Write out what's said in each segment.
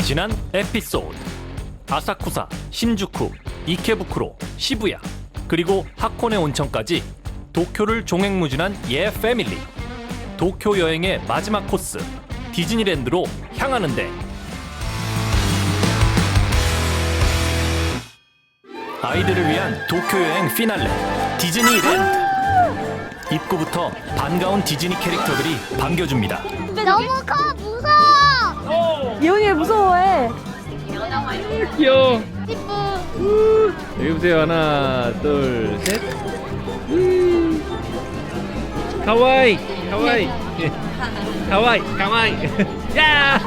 지난 에피소드 아사쿠사, 신주쿠, 이케부쿠로, 시부야 그리고 하코네 온천까지 도쿄를 종횡무진한 예 패밀리. 도쿄 여행의 마지막 코스 디즈니랜드로 향하는데 아이들을 위한 도쿄 여행 피날레 디즈니랜드. 입구부터 반가운 디즈니 캐릭터들이 반겨줍니다. 너무 커 무서워. 예원이 왜 무서워해? 귀여워. 이쁘. 여기 보세요. 하나, 둘, 셋. 가와이, 가와이, 가와이, 가와이. 야!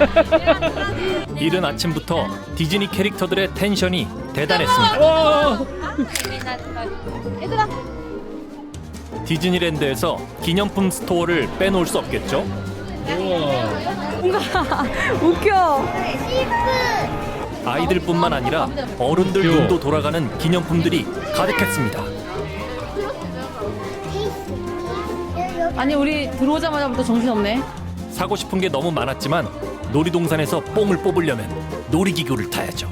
이른 아침부터 디즈니 캐릭터들의 텐션이 대단했습니다. 오! 얘들아. 디즈니랜드에서 기념품 스토어를 빼놓을 수 없겠죠? 우와. 웃겨. 이쁘. 아이들뿐만 아니라 어른들 귀여워. 눈도 돌아가는 기념품들이 가득했습니다. 아니 우리 들어오자마자부터 정신없네. 사고 싶은 게 너무 많았지만 놀이동산에서 뽕을 뽑으려면 놀이기구를 타야죠.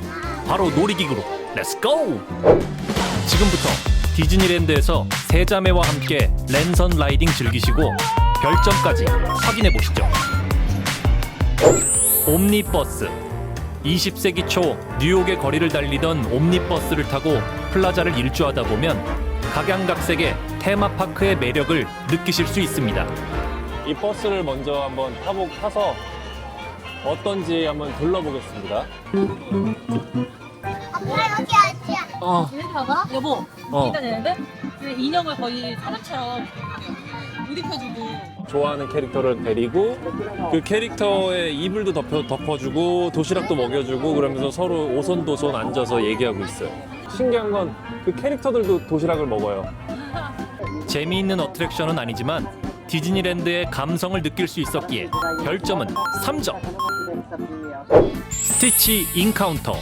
바로 놀이기구로 렛츠고! 지금부터 디즈니랜드에서 세자매와 함께 랜선 라이딩 즐기시고 별점까지 확인해 보시죠. 옴니버스. 20세기 초 뉴욕의 거리를 달리던 옴니버스를 타고 플라자를 일주하다 보면 각양각색의 테마파크의 매력을 느끼실 수 있습니다. 이 버스를 먼저 한번 타서 어떤지 한번 둘러보겠습니다. 아빠 여기 앉자. 여기 봐봐. 여보. 어. 일단 얘네들 인형을 거의 사람처럼 옷 입혀주고. 좋아하는 캐릭터를 데리고 그 캐릭터의 이불도 덮어주고 도시락도 먹여주고 그러면서 서로 오손도손 앉아서 얘기하고 있어요. 신기한 건 그 캐릭터들도 도시락을 먹어요. 재미있는 어트랙션은 아니지만 디즈니랜드의 감성을 느낄 수 있었기에 별점은 3점. 스티치 인카운터.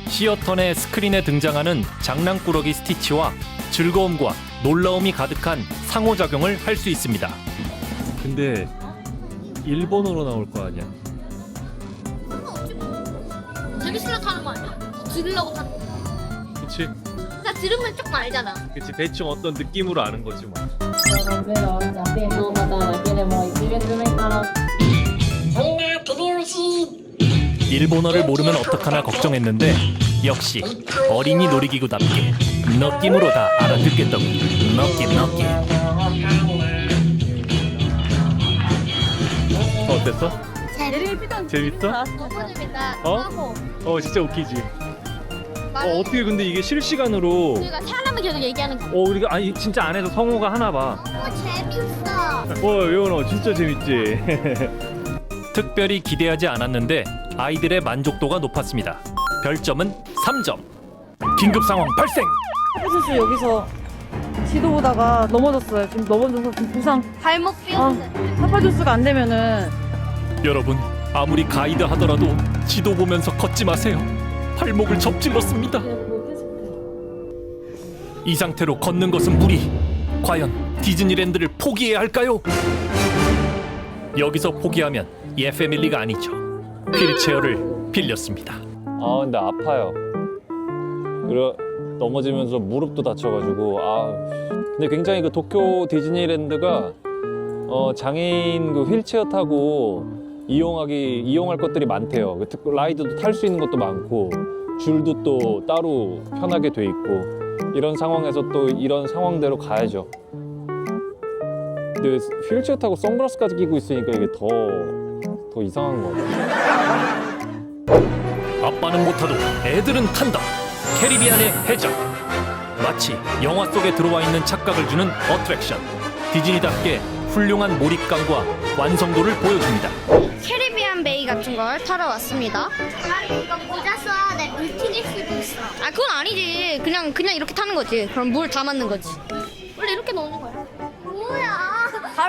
시어턴의 스크린에 등장하는 장난꾸러기 스티치와 즐거움과 놀라움이 가득한 상호작용을 할 수 있습니다. 근데 일본어로 나올 거 아니야? 재밌으려 타는 거 아니야? 들으려고 타는 거. 그치? 나 들으면 조금 알잖아. 그치, 대충 어떤 느낌으로 아는 거지 뭐. 일본어를 모르면 어떡하나 걱정했는데 역시 어린이 놀이기구답게 느낌으로 다 알아듣겠다고. 느낌. 어땠어? 재밌어? 너무 재밌다. 어 진짜 웃기지. 어떻게 근데 이게 실시간으로 우리가 사람을 계속 얘기하는 거. 우리가 아니 진짜 안에서 성우가 하나 봐. 재밌어. 예원아 진짜 재밌지. 특별히 기대하지 않았는데 아이들의 만족도가 높았습니다. 별점은 3점. 긴급 상황 발생. 선수 여기서 지도 보다가 넘어졌어요. 지금 넘어져서 지금 부상. 발목 삐었어. 파파주스가 안 되면은 여러분 아무리 가이드 하더라도 지도 보면서 걷지 마세요. 발목을 접질렀습니다. 이 상태로 걷는 것은 무리. 과연 디즈니랜드를 포기해야 할까요? 여기서 포기하면 예 패밀리가 아니죠. 휠체어를 빌렸습니다. 아 근데 아파요. 넘어지면서 무릎도 다쳐가지고 근데 굉장히 그 도쿄 디즈니랜드가 장애인 그 휠체어 타고 이용할 것들이 많대요. 라이드도 탈 수 있는 것도 많고 줄도 또 따로 편하게 돼 있고 이런 상황에서 또 이런 상황대로 가야죠. 근데 휠체어 타고 선글라스까지 끼고 있으니까 이게 더 이상한 거 같아요. 아빠는 못 타도 애들은 탄다. 캐리비안의 해적. 마치 영화 속에 들어와 있는 착각을 주는 어트랙션. 디즈니답게 훌륭한 몰입감과 완성도를 보여줍니다. 캐리비안 베이 같은 걸 타러 왔습니다. 이거 모자 써야 돼. 물 튀길 수도 있어. 아 그건 아니지. 그냥 이렇게 타는 거지. 그럼 물 다 맞는 거지. 원래 이렇게 넣는 거야. 뭐야?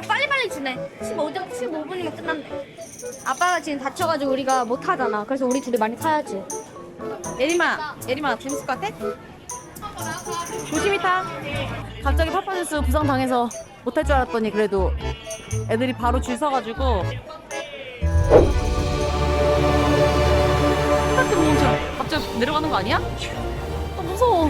빨리빨리 지내. 15분이면 끝난대. 아빠가 지금 다쳐가지고 우리가 못 타잖아. 그래서 우리 둘이 많이 타야지. 예림아 재밌을 것 같아? 조심히 타. 갑자기 파파주스 부상 당해서 못할 줄 알았더니 그래도 애들이 바로 줄 서가지고 내려가는 거 아니야? 무서워.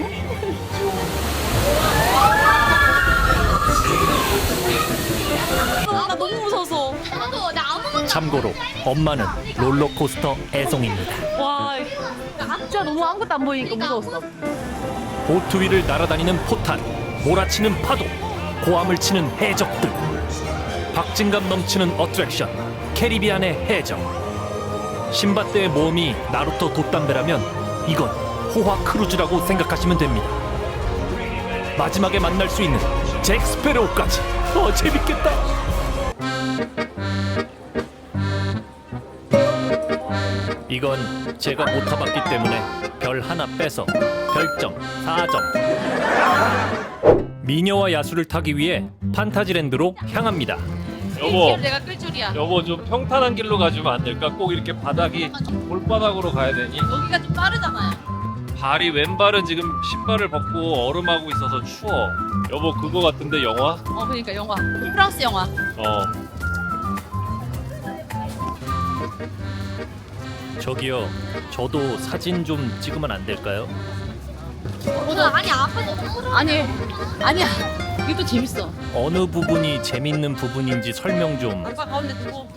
나 너무 무서워서. 나도 나 아무것도 참고로 엄마는 롤러코스터 애송입니다. 와, 진짜 너무 아무것도 안 보이니까 무서웠어. 보트 위를 날아다니는 포탄, 몰아치는 파도, 고함을 치는 해적들, 박진감 넘치는 어트랙션, 캐리비안의 해적. 신밧드의 모험이 나루토 돛담배라면 이건 호화 크루즈라고 생각하시면 됩니다. 마지막에 만날 수 있는 잭 스페로우까지. 재밌겠다. 이건 제가 못 타봤기 때문에 별 하나 빼서 별점 4점. 미녀와 야수를 타기 위해 판타지랜드로 향합니다. 여보, 내가 끌 줄이야. 여보 좀 평탄한 길로 가주면 안 될까? 꼭 이렇게 바닥이 볼바닥으로 가야 되니? 여기가 좀 빠르잖아요. 발이 왼발은 지금 신발을 벗고 얼음하고 있어서 추워. 여보 그거 같은데 영화? 그러니까 영화. 프랑스 영화. 저기요, 저도 사진 좀 찍으면 안 될까요? 아니 아빠 아니야. 이게 또 재밌어. 어느 부분이 재밌는 부분인지 설명 좀. 아빠 가운데 두고.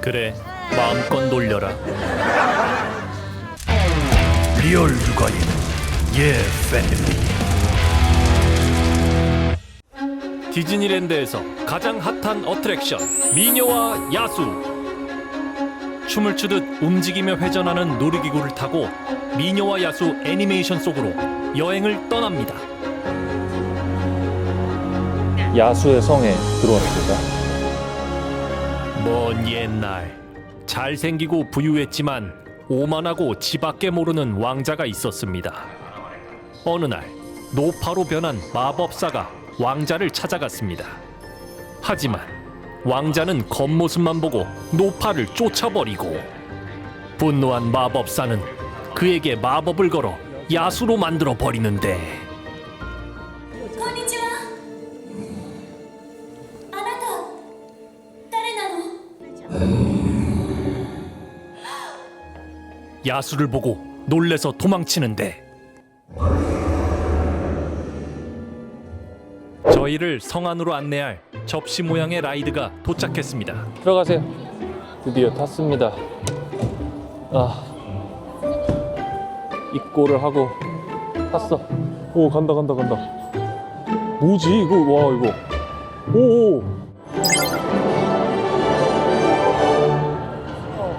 그래, 마음껏 놀려라. 리얼 육아인 패밀리. 디즈니랜드에서 가장 핫한 어트랙션 미녀와 야수. 춤을 추듯 움직이며 회전하는 놀이기구를 타고 미녀와 야수 애니메이션 속으로 여행을 떠납니다. 야수의 성에 들어왔습니다. 먼 옛날 잘생기고 부유했지만 오만하고 지밖에 모르는 왕자가 있었습니다. 어느 날 노파로 변한 마법사가 왕자를 찾아갔습니다. 하지만 왕자는 겉모습만 보고 노파를 쫓아버리고 분노한 마법사는 그에게 마법을 걸어 야수로 만들어 버리는데 こんにちは。あなた誰なの？ 야수를 보고 놀래서 도망치는데 저희를 성 안으로 안내할 접시 모양의 라이드가 도착했습니다. 들어가세요. 드디어 탔습니다. 입고를 하고 탔어. 오 간다. 뭐지 이거? 와 이거. 오.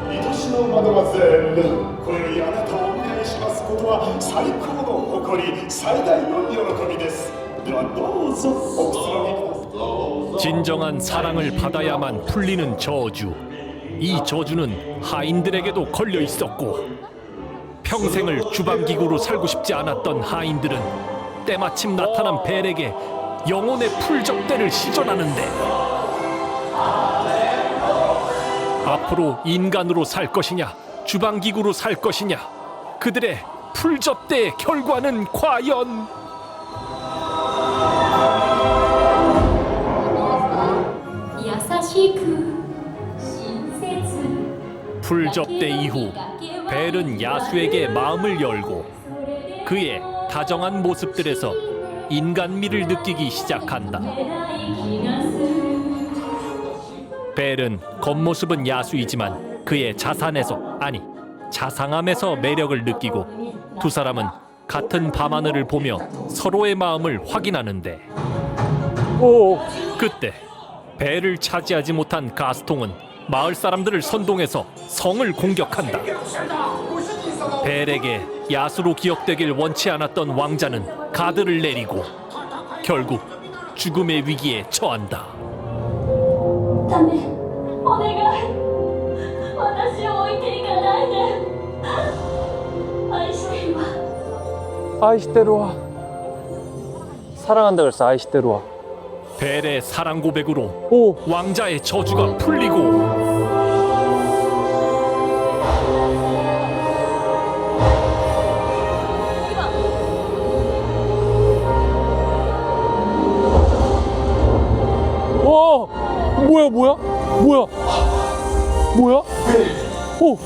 愛しのマドマゼール、これよりあなたをお迎えしますことは最高の誇り、最大の喜びです。ではどうぞおくつろぎください。 진정한 사랑을 받아야만 풀리는 저주. 이 저주는 하인들에게도 걸려 있었고 평생을 주방기구로 살고 싶지 않았던 하인들은 때마침 나타난 벨에게 영혼의 풀접대를 시전하는데 앞으로 인간으로 살 것이냐 주방기구로 살 것이냐 그들의 풀접대의 결과는 과연 풀접대 이후 벨은 야수에게 마음을 열고 그의 다정한 모습들에서 인간미를 느끼기 시작한다. 벨은 겉모습은 야수이지만 그의 자산에서 아니 자상함에서 매력을 느끼고 두 사람은 같은 밤하늘을 보며 서로의 마음을 확인하는데 그때 벨을 차지하지 못한 가스통은 마을 사람들을 선동해서 성을 공격한다. 벨에게 야수로 기억되길 원치 않았던 왕자는 가드를 내리고 결국 죽음의 위기에 처한다. ダメ、お願い。私を置いていかないで。愛してるわ。 아이시테루와 사랑한다 그랬어. 아이시테루와. 벨의 사랑 고백으로 오. 왕자의 저주가 풀리고 와 뭐야 뭐야? 뭐야? 오!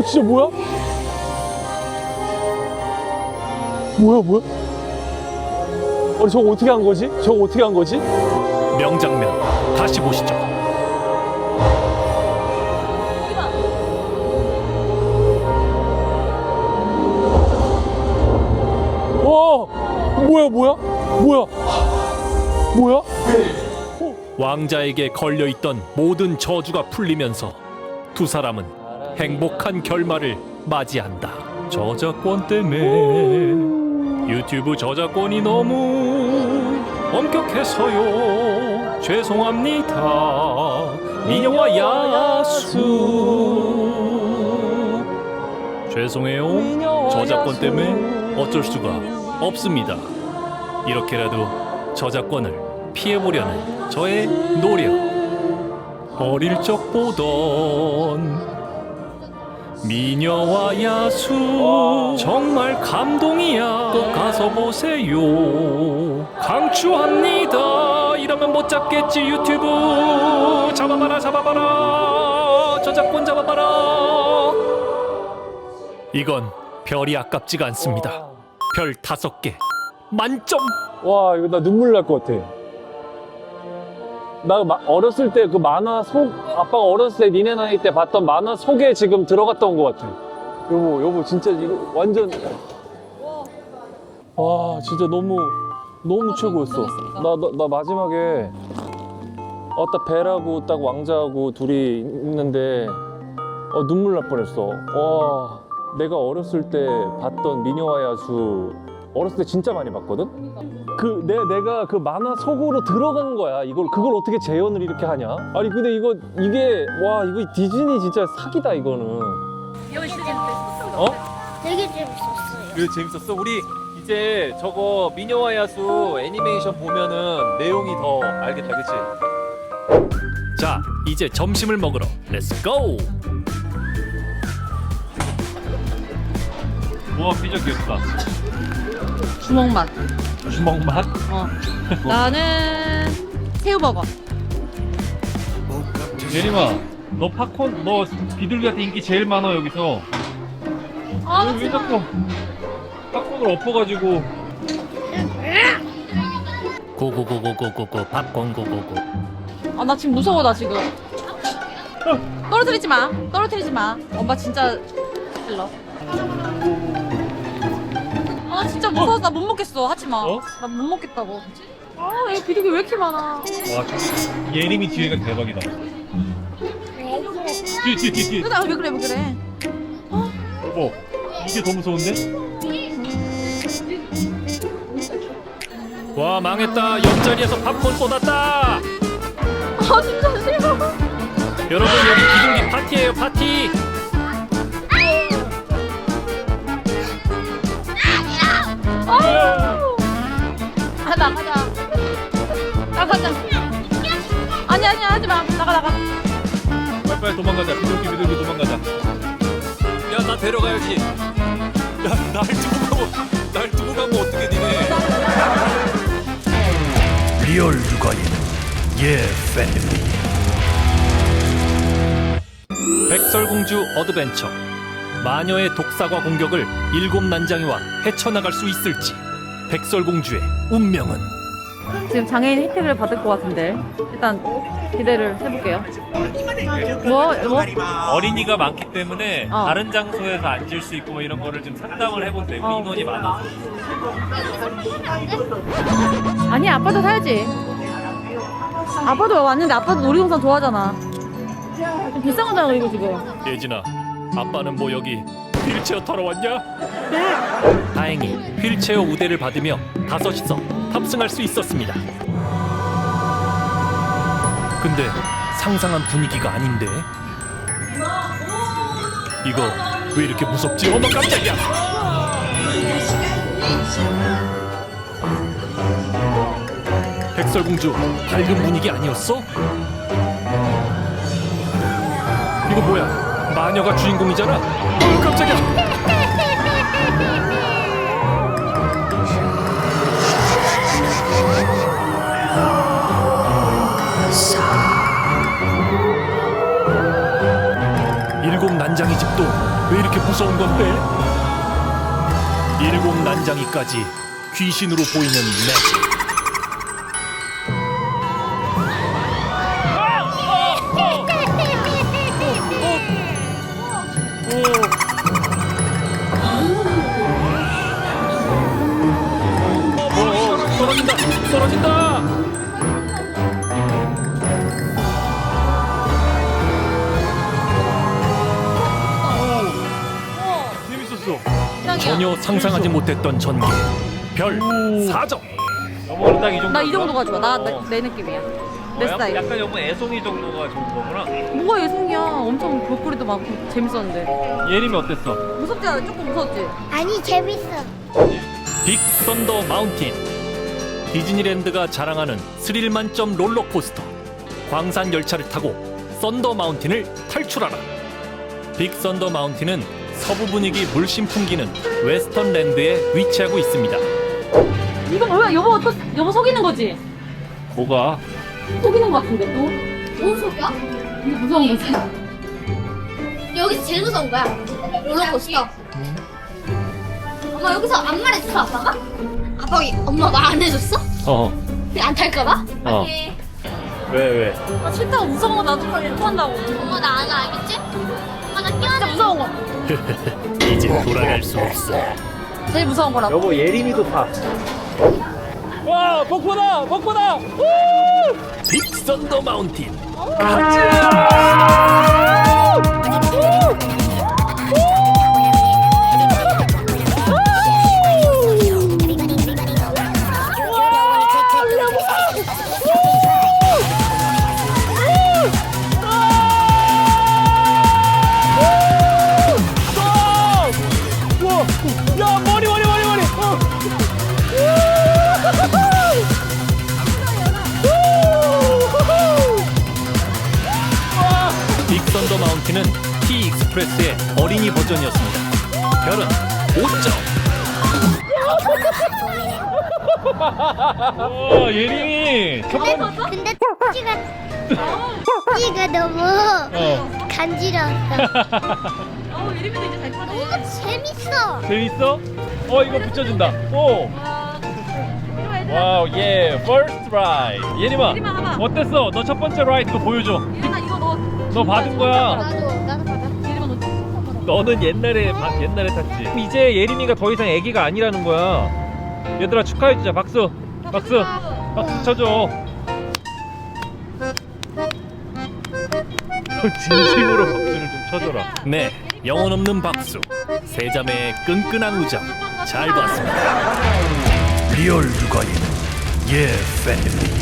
진짜 뭐야? 뭐야? 아니 저거 어떻게 한 거지? 명장면 다시 보시죠. 와! 뭐야? 왕자에게 걸려있던 모든 저주가 풀리면서 두 사람은 행복한 결말을 맞이한다. 저작권 때문에 유튜브 저작권이 너무 엄격해서요. 죄송합니다. 미녀와 야수. 죄송해요. 저작권 때문에 어쩔 수가 없습니다. 이렇게라도 저작권을 피해보려는 저의 노력. 어릴 적 보던 미녀와 야수 정말 감동이야. 꼭 가서 보세요. 강추합니다. 이러면 못 잡겠지. 유튜브 잡아봐라. 저작권 잡아봐라. 이건 별이 아깝지가 않습니다. 별 5개 만점. 와 이거 나 눈물 날 것 같아. 나 어렸을 때 그 만화 아빠가 어렸을 때 니네 나이 때 봤던 만화 속에 지금 들어갔던 것 같아. 여보 진짜 이거 완전 와 진짜 너무 최고였어. 나 마지막에 딱 벨하고 딱 왕자하고 둘이 있는데 눈물 날 뻔했어. 와 내가 어렸을 때 봤던 미녀와 야수 어렸을 때 진짜 많이 봤거든? 내가 그 만화 속으로 들어간 거야. 그걸 어떻게 재현을 이렇게 하냐? 아니, 근데 이거 디즈니 진짜 사기다, 이거는. 여기 진짜 재밌었어. 어? 되게 재밌었어요. 그래, 재밌었어. 우리 이제 저거 미녀와 야수 애니메이션 보면은 내용이 더 알겠다, 그치? 자, 이제 점심을 먹으러 렛츠고! 우와, 피자 귀엽다. 주먹맛. 주먹맛? 나는 새우버거. 예림아, 너 비둘기한테 인기 제일 많아, 여기서. 왜 자꾸 팝콘을 엎어가지고. 고고고고고고고 팝콘 고고고. 아, 나 지금 무서워, 나 지금. 떨어뜨리지 마. 엄마 진짜 일러. 아, 진짜 무서워서 나 못 먹겠어. 하지 마. 어? 나 못 먹겠다고. 아, 얘 비둘기 왜 이렇게 많아? 와, 예림이 뒤에가 대박이다. 뒤. 왜 그래? 여보, 이게 더 무서운데? 와, 망했다. 옆자리에서 팝콘 쏟았다. 아, 진짜 싫어. 여러분, 여기 비둘기 파티예요, 파티. 나가자. 아니, 하지 마. 나가. 빨리 도망가자. 비둘기 도망가자. 야, 나 데려가야지. 야, 날 두고 가면 어떡해, 니네. 리얼 육아인 패밀리. 백설공주 어드벤처. 마녀의 독사과 공격을 7난장이와 헤쳐나갈 수 있을지. 백설공주의 운명은. 지금 장애인 혜택을 받을 것 같은데 일단 기대를 해볼게요. 뭐? 어린이가 많기 때문에 어. 다른 장소에서 앉을 수 있고 뭐 이런 거를 좀 상담을 해본대. 우리 인원이 많아서. 아니, 아빠도 사야지. 아빠도 왔는데 아빠도 놀이동산 좋아하잖아. 좀 비싼 거잖아 이거 지금. 예진아, 아빠는 뭐 여기 휠체어 타러 왔냐? 다행히 휠체어 우대를 받으며 5이서 탑승할 수 있었습니다. 근데 상상한 분위기가 아닌데? 이거 왜 이렇게 무섭지? 어머 깜짝이야! 백설공주 밝은 분위기 아니었어? 이거 뭐야? 마녀가 주인공이잖아? 어머 깜짝이야! 난장이 집도 왜 이렇게 무서운 건데? 일곱 난장이까지 귀신으로 보이는 매직. 떨어진다! 떨어진다! 재밌었어. 전혀 상상하지 못했던 전개. 별 4점. 여보는 딱 이 정도. 나 이 정도가 좋아. 내 느낌이야. 내 스타일. 약간 여보 애송이 정도가 좋은 거구나. 뭐가 예술이야. 엄청 볼거리도 많고 재밌었는데. 예림이 어땠어? 무섭지 않아? 조금 무섭지? 아니 재밌어. 빅 썬더 마운틴. 디즈니랜드가 자랑하는 스릴 만점 롤러코스터. 광산 열차를 타고 썬더 마운틴을 탈출하라. 빅 썬더 마운틴은 서부 분위기 물씬 풍기는 웨스턴랜드에 위치하고 있습니다. 이거 뭐야? 여보 속이는 거지? 뭐가? 속이는 거 같은데 또? 뭔 소리야? 이거 무서운 거지? 여기서 제일 무서운 거야. 롤러코스터. 엄마 여기서 안 말해줬어 아빠가? 엄마 말 안 해줬어? 안 탈까봐? 아니. 왜? 아 싫다고 무서운 거 나도 토한다고. 엄마 나 안 알겠지? 엄마 나 진짜 끼워내. 무서운 거. 이제 돌아갈 수 없어. 제일 무서운 거라고. 여보 예림이도 봐. 와, 폭포다! 폭포다! 빅 썬더 마운틴. 야, 머리! 빅 썬더 마운틴은 T 익스프레스의 어린이 버전이었습니다. 별은 5점. 와 예림이. 근데 찌가 너무 간지러웠어. 예림이도 이제 잘 타네. 너무 재밌어. 재밌어? 이거 붙여준다. 오. 와우 예. First ride. 예림아. 예림아, 봐봐. 어땠어? 너 첫 번째 라이드 보여줘. 예림아 이거 너 받은 거야. 나도 받아. 예림아 너 처음 너는 옛날에 탔지. 이제 예림이가 더 이상 애기가 아니라는 거야. 얘들아 축하해주자. 박수. 박수 쳐줘. 진심으로 박수를 좀 쳐줘라. 네, 영혼 없는 박수. 세 자매의 끈끈한 우정. 잘 봤습니다. 리얼 육아인 패밀리.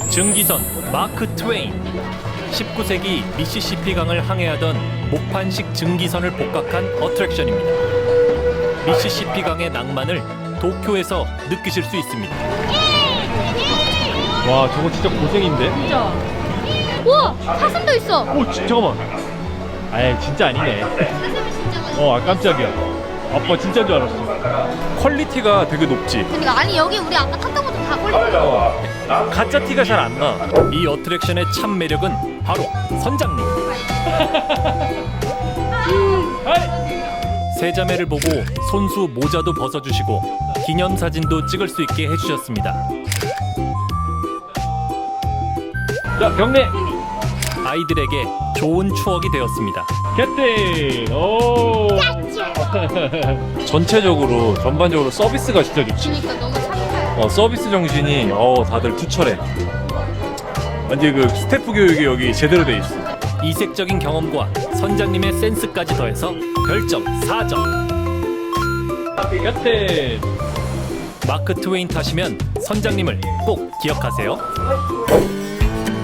증기선 마크 트웨인. 19세기 미시시피 강을 항해하던 목판식 증기선을 복각한 어트랙션입니다. 미시시피 강의 낭만을 도쿄에서 느끼실 수 있습니다. 와 저거 진짜 고생인데? 진짜. 우와 사슴도 있어. 오 잠깐만. 아이 진짜 아니네. 깜짝이야. 아빠 진짜인 줄 알았어. 퀄리티가 되게 높지. 그러니까 아니 여기 우리 아까 탔던 것도 다 걸려. 가짜 티가 잘 안 나. 이 어트랙션의 참 매력은 바로 선장님. 세 자매를 보고 손수 모자도 벗어주시고 기념사진도 찍을 수 있게 해주셨습니다. 자 경례. 아이들에게 좋은 추억이 되었습니다. 캡틴. 오. 전체적으로 전반적으로 서비스가 진짜 좋지. 그러니까 너무 착해. 서비스 정신이 다들 투철해. 완전 그 스태프 교육이 여기 제대로 돼 있어. 이색적인 경험과 선장님의 센스까지 더해서 별점 4점. 캡틴. 마크 트웨인 타시면 선장님을 꼭 기억하세요.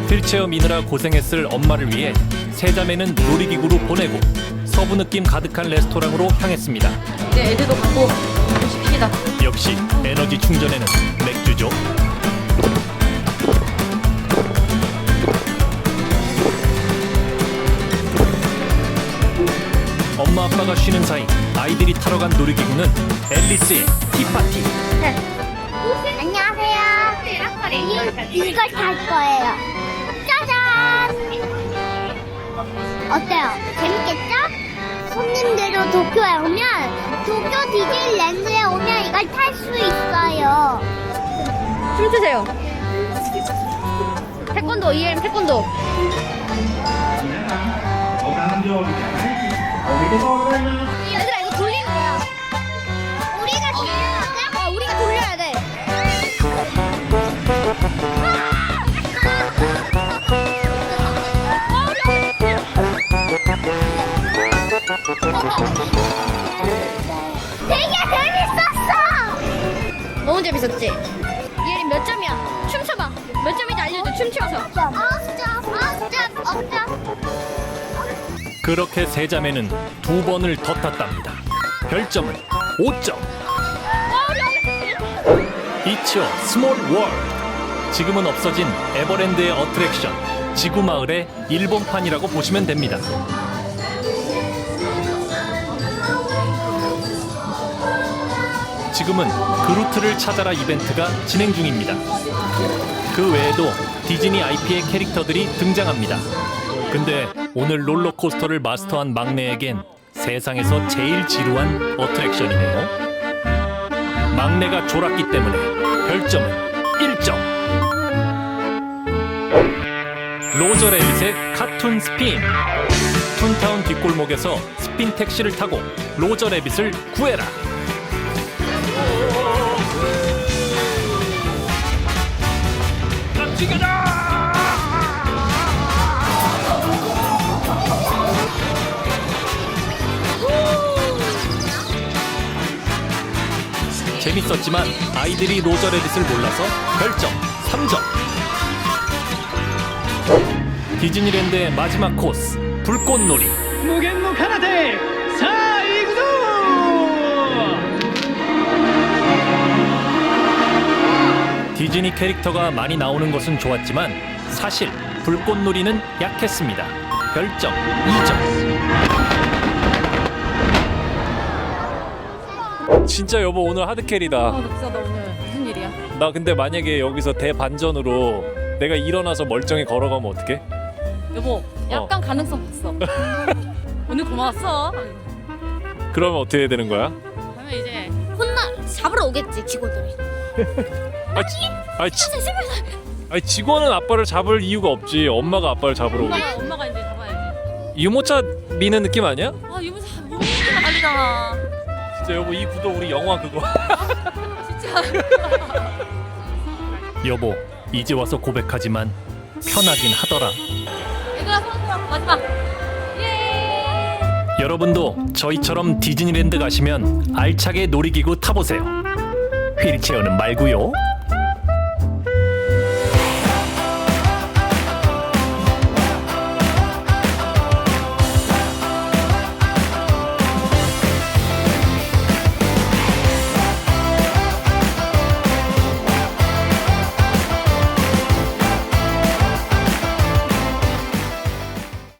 휠체어 미느라 고생했을 엄마를 위해 세 자매는 놀이기구로 보내고 서부 느낌 가득한 레스토랑으로 향했습니다. 이제 애들도 갖고 시킵시다. 역시 에너지 충전에는 맥주죠. 엄마 아빠가 쉬는 사이 아이들이 타러 간 놀이기구는 앨리스의 티파티. 안녕하세요. 이걸 탈 거예요. 짜잔. 어때요? 재밌겠죠? 손님들도 도쿄에 오면 도쿄 디즈니랜드에 오면 이걸 탈 수 있어요. 춤추세요. 태권도 EM 태권도. 얘들아 이거 돌리는 거야. 우리가 돌려야 돼? 우리가 돌려야 돼. 되게 재밌었어. 너무 재밌었지? 얘는 몇 점이야? 춤춰봐. 몇 점인지 알려줘. 춤추어서. 그렇게 세 자매는 2번을 더 탔답니다. 별점은 5점. 이치오 스몰 월드. 지금은 없어진 에버랜드의 어트랙션 지구마을의 일본판이라고 보시면 됩니다. 지금은 그루트를 찾아라 이벤트가 진행 중입니다. 그 외에도 디즈니 IP의 캐릭터들이 등장합니다. 근데 오늘 롤러코스터를 마스터한 막내에겐 세상에서 제일 지루한 어트랙션이네요. 막내가 졸았기 때문에 별점은 1점. 로저 래빗의 카툰 스핀. 툰타운 뒷골목에서 스핀 택시를 타고 로저 래빗을 구해라. 재밌었지만 아이들이 로저 래빗을 몰라서 별점 3점. 디즈니랜드의 마지막 코스 불꽃놀이. 무限の彼方さあ行くぞ。 디즈니 캐릭터가 많이 나오는 것은 좋았지만 사실 불꽃놀이는 약했습니다. 별점 2점. 진짜 여보 오늘 하드캐리다. 나 진짜 나 오늘 무슨 일이야? 나 근데 만약에 여기서 대반전으로 내가 일어나서 멀쩡히 걸어가면 어떡해? 여보, 약간 가능성 봤어. 오늘 고마웠어. 그러면 어떻게 해야 되는 거야? 그러면 이제 잡으러 오겠지 직원들이. 아니 직원은 아빠를 잡을 이유가 없지. 엄마가 아빠를 잡으러 오겠지. 엄마가 이제 잡아야지. 유모차 미는 느낌 아니야? 아 유모차 유모차가 다르잖아. 진짜 여보 이 구도 우리 영화 그거. 진짜. 여보 이제 와서 고백하지만 편하긴 하더라. 얘들아 손 들어 마지막. 예. 여러분도 저희처럼 디즈니랜드 가시면 알차게 놀이기구 타보세요. 휠체어는 말고요.